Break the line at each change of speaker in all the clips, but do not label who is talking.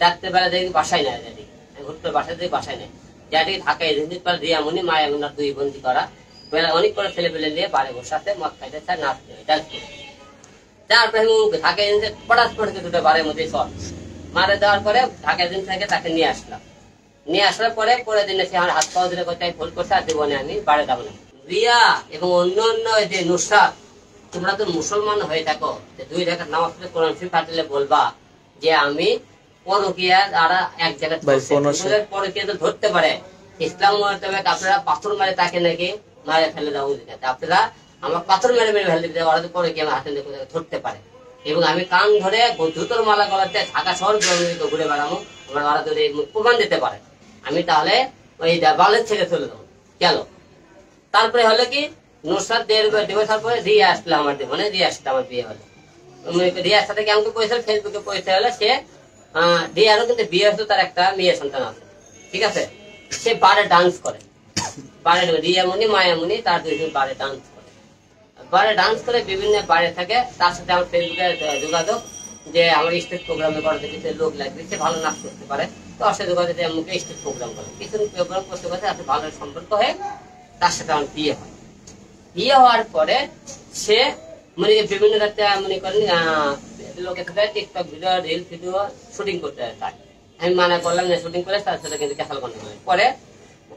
রাত্রেবেলা দেখি বাসায় নেয়, ঘুরতে বাসায় দেখি বাসায় নেয়, যেটি ঢাকা এজেন্সির পর রিয়ামণি মায়ামুনার দুই বন্দি করা বেলা অনেক করে ছেলে পেলে নিয়ে বাড়ি বসে আছে, মদ খাইতে চায়, নাচতে ডান্স করে। তারপরে ঢাকা এজেন্সি পটাশ করে দুটো বাড়ির মধ্যে সব মারে দেওয়ার পরে ঢাকা এজেন্সি থেকে তাকে নিয়ে আসলাম। নিয়ে আসার পরে পরের দিনে সে আমার হাত পাওয়া দিলে কোথায় ভুল করছে, আর জীবনে আমি বাড়ি যাবো না। রিয়া এবং অন্য অন্য যে নুসরাত, তোমরা তো মুসলমান হয়ে থাকো, দুই রাকাত নামাজ পড়ে কোরআন শরীফ হাতে বলবা যে আমি পরকীয়া আর এক জায়গায় পরকীয়া তো ধরতে পারে। ইসলাম আপনারা পাথর মারে তাকে নাকি মারে ফেলে দেওয়া উচিত। আপনারা আমার পাথর মেরে মেরে ফেলে দিতে, ওরা তো পরকীয়া আমার হাতে ধরতে পারে। এবং আমি কান ধরে জুতোর মালা গলাতে ঢাকা শহর ঘুরে বেড়াবো, আমার ওরা যদি প্রমাণ দিতে পারে, আমি তাহলে ওই বালের ছেড়ে চলে যাবো গেল। তারপরে হলো কি নুসরাত দিবসের পরে রিয়া আসলো আমার জীবনে, রিয়ার সাথে আমার বিয়ে হলো। রিয়ার সাথে কেমন পয়সা ফেসবুকে পয়সা হলো, সে রিয়ারও কিন্তু বিয়ে হতো, তার একটা মেয়ে সন্তান আছে, ঠিক আছে। সে বারে ডান্স করে, বারে রিয়ামণি মায়ামণি তার দুইজন বারে ডান্স করে, বারে ডান্স করে বিভিন্ন বারে থাকে। তার সাথে আমার ফেসবুকে যোগাযোগ, যে আমার স্টেজ প্রোগ্রামে করাতে কিছু লোক লাগবে, সে ভালো নাচ করতে পারে, তো আসে যোগাযোগ আমাকে স্টেজ প্রোগ্রাম করে, কিছু প্রোগ্রাম করতে করতে আসলে ভালো সম্পর্ক হয়ে তার সাথে আমার বিয়ে হয়। বিয়ে হওয়ার পরে সে মানে বিভিন্ন রাতে মনে করেন লোকের সাথে TikTok video reel video shooting করতে চায়। আমি মানা করলাম না শুটিং করে, তার সাথে কিন্তু ক্যাসাল কন্ট্যাক্ট করে। পরে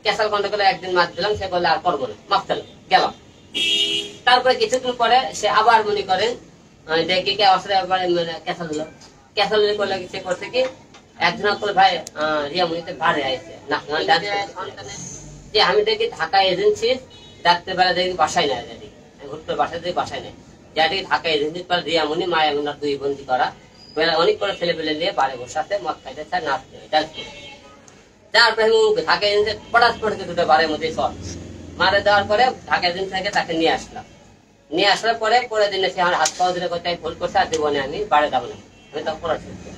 ক্যাসাল কন্ট্যাক্ট করে একদিন মাছ দিলাম, সে বললে আর করবো না, মাছ ফেল গেলাম। তারপরে কিছুদিন পরে সে আবার মনে করেন দেখি ক্যাসাল হলো, ক্যাসাল করলে সে করছে কি একজন করলে ভাই রিয়ামণিতে ভাড়ে আইছে না, যে আমি দেখি ঢাকা এজেন্সি রাত্রেবেলা দেখি বাসায় নেয়, ঘুরতে বাসায় দেখি বাসায় নেয়, যেটি ঢাকা এজেন্সির পর রিয়ামণি মায়ামুনার দুই বন্দি করা বেলা অনেক করে ছেলে পেলে নিয়ে বাড়ি বসে আছে, মদ খাইতে চায়, নাচতে ডান্স করে। তারপরে ঢাকা এজেন্সি পটাশ করে দুটো বাড়ির মধ্যে সব মারে দেওয়ার পরে ঢাকা এজেন্সি থেকে তাকে নিয়ে আসলাম। নিয়ে আসার পরে পরের দিনে সে আমার হাত পাওয়া দিলে কোথায় ভুল করছে, আর জীবনে আমি বাড়ি যাবো না, আমি তখন কোরআন শিখছি।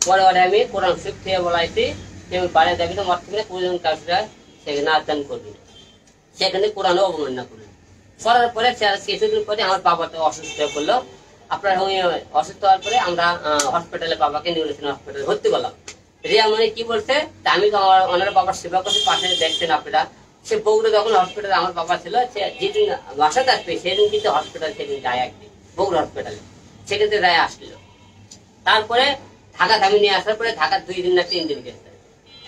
পরে ওরে আমি কোরআন শিখ থেকে বলাইছি যে আমি বাড়ি যাবি না, মদ থেকে প্রয়োজন কাজটা সেখানে আদান করবি না, সেখানে কোরআনও অবমাননা করবি। করার পরে কিছুদিন পরে আমার বাবাটা অসুস্থ হয়ে পড়লো। আপনার অসুস্থ হওয়ার পরে আমরা হসপিটালে বাবাকে নিউরোসিন হসপিটালে ভর্তি করলাম। রিয়ামণি কি বলছে, আমি তো আমার ওনার বাবার সেবা করছি, পাশে দেখছেন আপনারা। সে বগুড়া যখন হসপিটালে আমার বাবা ছিল, সে যেদিন বাসা থাকবে সেদিন কিন্তু হসপিটাল সেদিন যায়, একদিন বগুড়া হসপিটালে সেখান থেকে রায় আসছিল। তারপরে ঢাকাতে আমি নিয়ে আসার পরে ঢাকা 2 দিন না 3 দিন গেছে।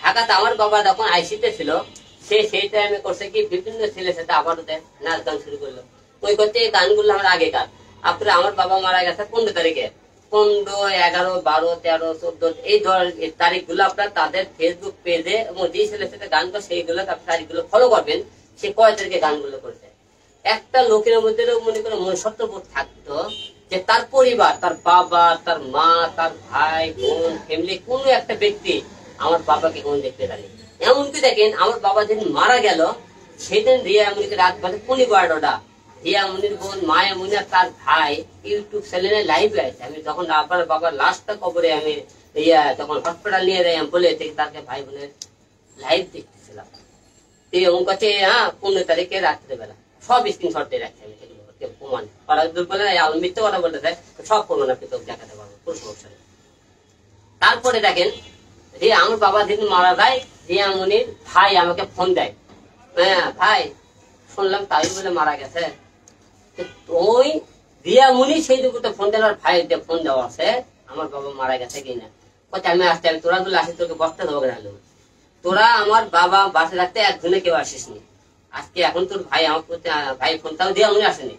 ঢাকাতে আমার বাবা যখন আইসিতে ছিল, সে সেই টাইমে করছে কি বিভিন্ন ছেলের সাথে আবারও নাচ গান শুরু করলো। ওই করতে এই গানগুলো আমার আগেকার। আপনার আমার বাবা মারা গেছে 15 তারিখে, 15, 11, 12, 13, 14 এই তারিখগুলো আপনার তাদের ফেসবুক পেজে এবং যে ছেলের সাথে গান করে সেইগুলো তারিখগুলো ফলো করবেন, সে কয় তারিখে গানগুলো করেছে। একটা লোকের মধ্যে মনে করে মনুষ্যত্ববোধ থাকতো যে তার পরিবার, তার বাবা, তার মা, তার ভাই বোন ফ্যামিলি, কোন একটা ব্যক্তি আমার বাবাকে কোন দেখতে পারে। এমনকি দেখেন আমার বাবা যেদিন মারা গেল সেদিন রিয়ামণিকে রাত বাজে 12টা, রিয়ামণির বোন মায়ামণি আর তার ভাই ইউটিউব চ্যানেলে লাইভে আছে। আমি যখন আবার বাবার লাশটা কবরে আমি তখন হসপিটাল নিয়ে যাই বলে তাকে ভাই বোনের লাইভ দেখতেছিলাম। কাছে 15 তারিখে রাত্রেবেলা সব স্ক্রিনশট দিয়ে রাখছি আমি, সেগুলো প্রমাণ বলে মিথ্যে কথা বলতে চাই, সব প্রমাণ আপনি তো দেখাতে পারবো কোনো সমস্যা নেই। তারপরে দেখেন আমার বাবা যেদিন মারা যায়, রিয়ামণির ভাই আমাকে ফোন দেয়, হ্যাঁ ভাই শুনলাম তাই বলে মারা গেছে। ওই রিয়ামণি সেই দুপুরতে ফোন দিল, আর ভাই ফোন দেওয়া আছে আমার বাবা মারা গেছে কিনা। কোথায় আমি আসতে, আমি তোরা গুলো আসি তোকে বসতে দেবো কেন, তোরা আমার বাবা বাসে রাখতে একজনে কেউ আসিসনি, আজকে এখন তোর ভাই আমার ভাই ফোনটাও রিয়ামণি আসেনি।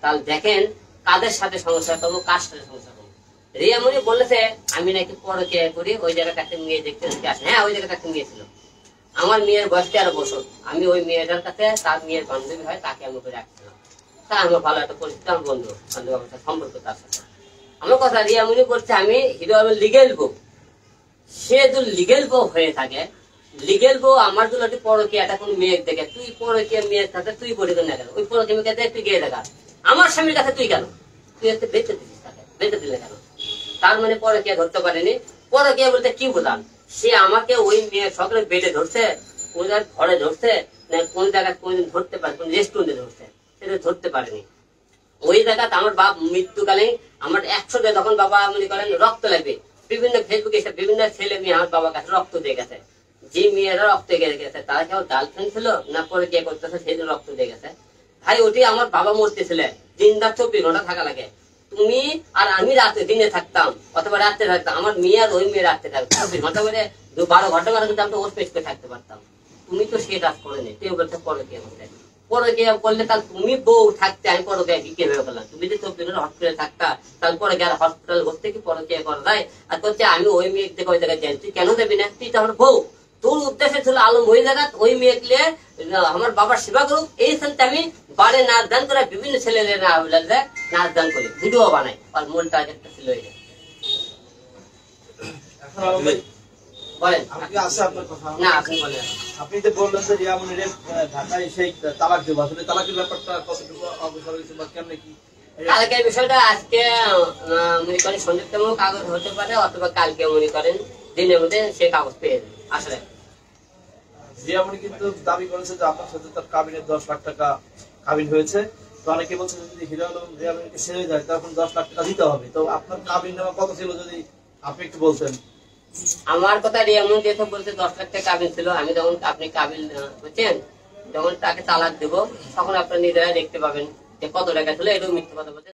তাহলে দেখেন কাদের সাথে সমস্যা করবো, কার সাথে সমস্যা করবো। রিয়ামণি বলেছে আমি নাকি পরকীয়া করি, ওই জায়গাটা একটা মেয়ে দেখতে আসে। হ্যাঁ ওই জায়গাটা একটা মেয়ে ছিল, আমার মেয়ের বয়স 13 বছর। আমি ওই মেয়েটার কাছে, তার মেয়ের বান্ধবী হয়, তাকে আমি করে রাখছিলাম। তা আমার ভালো একটা পরিচিত, আমার বন্ধু বান্ধব আমার সম্পর্ক তার সাথে। আমার কথা রিয়ামণি বলছে আমি হিরো লিগেল বউ। সে যদি লিগেল বউ হয়ে থাকে, লিগেল বউ আমার জন্য পরকীয়া একটা কোন মেয়ে দেখে, তুই পরকীয়া মেয়ের সাথে তুই বলি না কেন, ওই পরকীয়া মেয়েকে তুই গিয়ে দেখা, আমার স্বামীর কাছে তুই কেন, তুই একটা বেঁচে দিস, তাকে বেঁচে দিলে কেন? তার মানে পরকীয়া ধরতে পারেনি। পরকীয়া বলতে কি বোঝান, সে আমাকে ওই মেয়ে সকলে বেডে ধরছে, কোন জায়গায় ঘরে ধরছে, না কোন জায়গায় কোনদিন ধরতে পারে, কোন রেস্টুরেন্টে ধরছে, সেটা ধরতে পারেনি। ওই জায়গাতে আমার বাপ মৃত্যুকালে আমার 100 যখন বাবা মনে করেন রক্ত লাগবে, বিভিন্ন ফেসবুকে এসে বিভিন্ন ছেলে মেয়ে আমার বাবার কাছে রক্ত দিয়ে গেছে। যে মেয়েরা রক্ত দিয়ে গেছে তারা কেউ গার্লফ্রেন্ড ছিল না পরে কে করতেছে সেই জন্য রক্ত দিয়ে গেছে। ভাই ওটি আমার বাবা মরতেছিল, দিন রাত 24 ঘন্টা থাকা লাগে। তুমি আর আমি রাতে দিনে থাকতাম অথবা রাত্রে থাকতাম, আমার মেয়ে আর ওই মেয়ে রাত্রে থাকতাম 24 ঘন্টা করে 12 ঘন্টা করে কিন্তু আমি তো ওর পেশ করে থাকতে পারতাম। তুমি তো সে কাজ করে নি, তুই বলতে পরকীয়া করতে। পরকীয়া করলে তাহলে তুমি বউ থাকতে আমি পরকীয়া কি ভেবে করলাম? তুমি যে 24 ঘন্টা হসপিটালে থাকতা তারপরে গেলে হসপিটাল করতে কি পরকীয়া করা যায়? আর করছে আমি ওই মেয়ে দেখে ওই জায়গায় যাই, তুই কেন দেবি না? তুই তো আমার বউ, তোর উদ্দেশ্য ছিল আলম ওই জায়গা ওই মেয়েকে আমার বাবার সেবা করুক, এই শান্তি আমি বাড়ে নাচ দান করে বিভিন্ন ছেলেদের নাচ দান করি, ভিডিও বানাই। আর মূল টার্গেটটা ছিল এটা। বলেন না, আপনি বলেন।
আপনি যে বললেন যে রিয়ামনির ঢাকায় সেই তালাক দেবো, আসলে তালাকের ব্যাপারটা কতটুকু অগ্রসর হয়েছে বা কেমন কি?
তালাকের বিষয়টা আজকে মনে করেন সংযুক্তমূলক কাগজ হতে পারে অথবা কালকে মনে করেন দিনের মধ্যে সে কাগজ পেয়ে যাবে। আসলে
রিয়ামনি কিন্তু দাবি করেছে যে আপনার সাথে তার কাবিনের 10 লাখ টাকা কাবিন হয়েছে। তো অনেকে বলছে যদি হিরো আলম রিয়ামনিকে ছেড়ে যায় তখন 10 লাখ টাকা দিতে হবে। তো আপনার কাবিন নেওয়া কত ছিল যদি আপনি একটু বলতেন।
আমার কথা এমন যেহেতু বলতে 10 লাখ টাকা কাবিল ছিল, আমি যখন আপনি কাবিল বুঝছেন যখন তাকে তালাক দেবো তখন আপনার নিজেরা দেখতে পাবেন যে কত টাকা ছিল। এটাও মিথ্যে কথা বলছে।